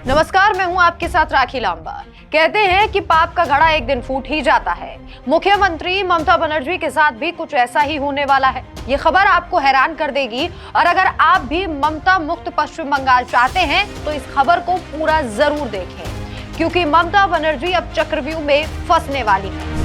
नमस्कार, मैं हूं आपके साथ राखी लांबा। कहते हैं कि पाप का घड़ा एक दिन फूट ही जाता है। मुख्यमंत्री ममता बनर्जी के साथ भी कुछ ऐसा ही होने वाला है। ये खबर आपको हैरान कर देगी और अगर आप भी ममता मुक्त पश्चिम बंगाल चाहते हैं तो इस खबर को पूरा जरूर देखें, क्योंकि ममता बनर्जी अब चक्रव्यूह में फंसने वाली है।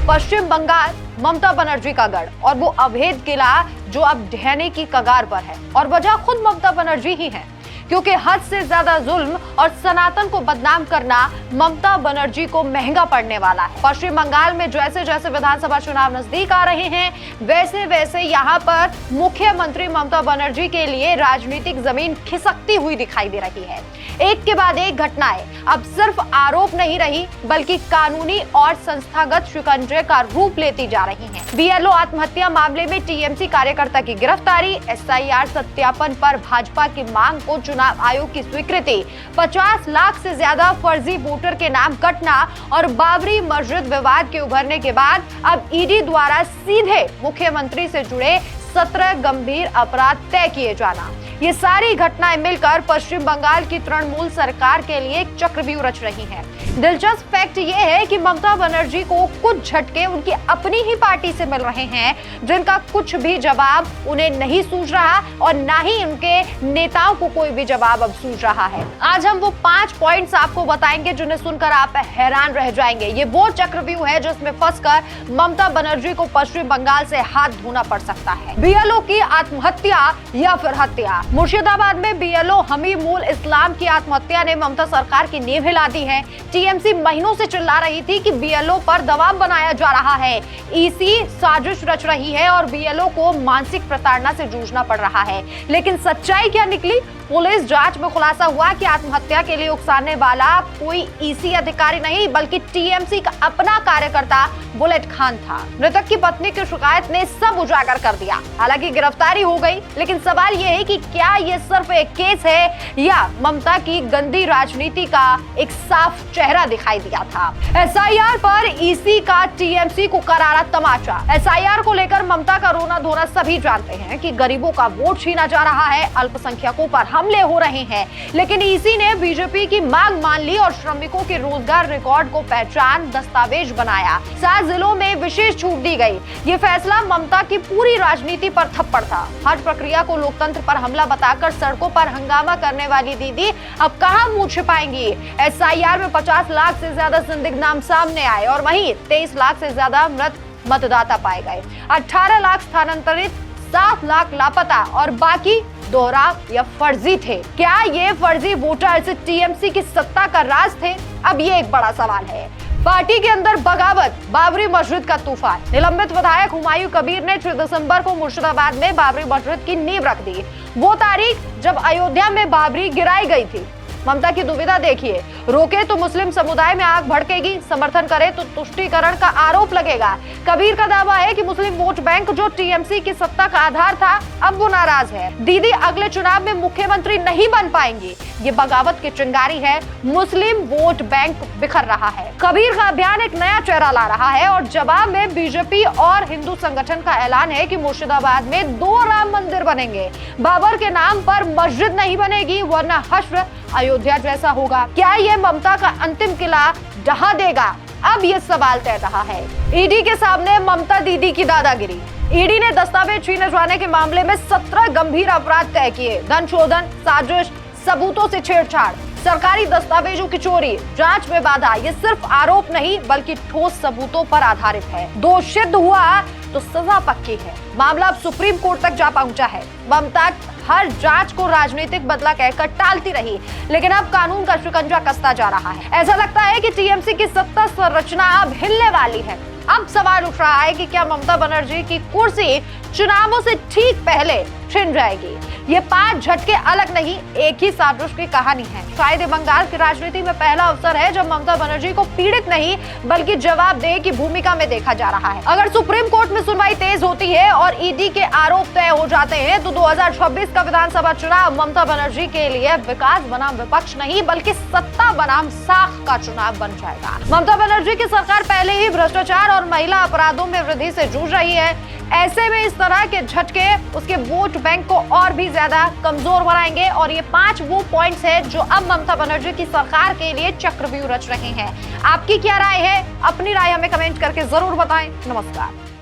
पश्चिम बंगाल ममता बनर्जी का गढ़ और वो अवैध किला जो अब ढहने की कगार पर है, और वजह खुद ममता बनर्जी ही है, क्योंकि हद से ज्यादा जुल्म और सनातन को बदनाम करना ममता बनर्जी को महंगा पड़ने वाला है। पश्चिम बंगाल में जैसे जैसे विधानसभा चुनाव नजदीक आ रहे हैं, वैसे वैसे यहाँ पर मुख्यमंत्री ममता बनर्जी के लिए राजनीतिक जमीन खिसकती हुई दिखाई दे रही है। एक के बाद एक घटनाएं अब सिर्फ आरोप नहीं रही, बल्कि कानूनी और संस्थागत शिकंजे का रूप लेती जा रही हैं। बीएलओ आत्महत्या मामले में टीएमसी कार्यकर्ता की गिरफ्तारी, एसआईआर सत्यापन पर भाजपा की मांग को चुनाव आयोग की स्वीकृति, 50 लाख से ज्यादा फर्जी वोटर के नाम कटना और बाबरी मस्जिद विवाद के उभरने के बाद अब ईडी द्वारा सीधे मुख्यमंत्री से जुड़े 17 गंभीर अपराध तय किए जाना, ये सारी घटनाएं मिलकर पश्चिम बंगाल की तृणमूल सरकार के लिए एक चक्रव्यूह रच रही हैं। दिलचस्प फैक्ट ये है कि ममता बनर्जी को कुछ झटके उनकी अपनी ही पार्टी से मिल रहे हैं, जिनका कुछ भी जवाब उन्हें नहीं सूझ रहा और ना ही उनके नेताओं को कोई भी जवाब अब सूझ रहा है। आज हम वो 5 पॉइंट्स आपको बताएंगे जिन्हें सुनकर आप हैरान रह जाएंगे। ये वो चक्रव्यूह है जिसमें फंसकर ममता बनर्जी को पश्चिम बंगाल से हाथ धोना पड़ सकता है। बीएलओ की आत्महत्या या फिर हत्या। मुर्शिदाबाद में बीएलओ हमीमुल इस्लाम की आत्महत्या ने ममता सरकार की नींव हिला दी है। टीएमसी महीनों से चिल्ला रही थी कि बीएलओ पर दबाव बनाया जा रहा है, ईसी साजिश रच रही है और बीएलओ को मानसिक प्रताड़ना से जूझना पड़ रहा है। लेकिन सच्चाई क्या निकली? पुलिस जांच में खुलासा हुआ कि आत्महत्या के लिए उकसाने वाला कोई ईसी अधिकारी नहीं, बल्कि टीएमसी का अपना कार्यकर्ता बुलेट खान था। मृतक की पत्नी की शिकायत ने सब उजागर कर दिया। हालांकि गिरफ्तारी हो गई, लेकिन सवाल यह है कि क्या ये सिर्फ एक केस है या ममता की गंदी राजनीति का एक साफ चेहरा दिखाई दिया था। एसआईआर पर ईसी का टीएमसी को करारा तमाचा। एसआईआर को लेकर ममता का रोना धोना सभी जानते हैं कि गरीबों का वोट छीना जा रहा है, अल्पसंख्यकों पर हमले हो रहे हैं, लेकिन ईसी ने बीजेपी की मांग मान ली और श्रमिकों के रोजगार रिकॉर्ड को पहचान दस्तावेज बनाया। 7 जिलों में विशेष छूट दी गई। ये फैसला ममता की पूरी राजनीति पर थप्पड़ था। हर प्रक्रिया को लोकतंत्र पर हमला बताकर सड़कों पर हंगामा करने वाली दीदी अब कहां मुंह छिपाएंगी? एसआईआर में 50 लाख से ज्यादा संदिग्ध नाम सामने आए और वहीं 23 लाख से ज्यादा मृत मतदाता पाए गए। 18 लाख स्थानांतरित, 7 लाख लापता और बाकी दोहरा या फर्जी थे। क्या ये फर्जी वोटर टीएमसी की सत्ता का राज थे? अब ये एक बड़ा सवाल है। पार्टी के अंदर बगावत, बाबरी मस्जिद का तूफान। निलंबित विधायक हुमायूं कबीर ने 6 दिसंबर को मुर्शिदाबाद में बाबरी मस्जिद की नींव रख दी। वो तारीख जब अयोध्या में बाबरी गिराई गई थी। ममता की दुविधा देखिए, रोके तो मुस्लिम समुदाय में आग भड़केगी, समर्थन करे तो तुष्टीकरण का आरोप लगेगा। कबीर का दावा है कि मुस्लिम वोट बैंक जो टीएमसी की सत्ता का आधार था, अब वो नाराज है। दीदी अगले चुनाव में मुख्यमंत्री नहीं बन पाएंगी। ये बगावत की चिंगारी है। मुस्लिम वोट बैंक बिखर रहा है। कबीर का अभियान एक नया चेहरा ला रहा है और जवाब में बीजेपी और हिंदू संगठन का ऐलान है कि मुर्शिदाबाद में 2 राम मंदिर बनेंगे। बाबर के नाम पर मस्जिद नहीं बनेगी, वरना हश्र अयोध्या जैसा होगा। क्या ये ममता का अंतिम किला ढहा देगा? अब ये सवाल तय रहा है। ईडी के सामने ममता दीदी की दादागिरी। ईडी ने दस्तावेज छीने जाने के मामले में 17 गंभीर अपराध तय किए। धन शोधन, साजिश, सबूतों से छेड़छाड़, सरकारी दस्तावेजों की चोरी, जांच में बाधा। ये सिर्फ आरोप नहीं बल्कि ठोस सबूतों पर आधारित है। दोष सिद्ध हुआ तो सजा पक्की है। मामला अब सुप्रीम कोर्ट तक जा पहुंचा है। ममता हर जांच को राजनीतिक बदला कहकर टालती रही, लेकिन अब कानून का शिकंजा कसता जा रहा है। ऐसा लगता है कि टीएमसी की सत्ता संरचना अब हिलने वाली है। अब सवाल उठ रहा है कि क्या ममता बनर्जी की कुर्सी चुनावों से ठीक पहले छिन जाएगी। ये 5 झटके अलग नहीं, एक ही साजिश की कहानी है। शायद ये बंगाल की राजनीति में पहला अवसर है जब ममता बनर्जी को पीड़ित नहीं बल्कि जवाबदेह की भूमिका में देखा जा रहा है। अगर सुप्रीम कोर्ट में सुनवाई तेज होती है और ईडी के आरोप तय हो जाते हैं तो 2026 का विधानसभा चुनाव ममता बनर्जी के लिए विकास बनाम विपक्ष नहीं बल्कि सत्ता बनाम साख का चुनाव बन जाएगा। ममता बनर्जी की सरकार पहले ही भ्रष्टाचार और महिला अपराधों में वृद्धि से जूझ रही है। ऐसे में इस तरह के झटके उसके वोट बैंक को और भी ज्यादा कमजोर बनाएंगे और ये 5 वो पॉइंट्स हैं जो अब ममता बनर्जी की सरकार के लिए चक्रव्यूह रच रहे हैं। आपकी क्या राय है? अपनी राय हमें कमेंट करके जरूर बताएं। नमस्कार।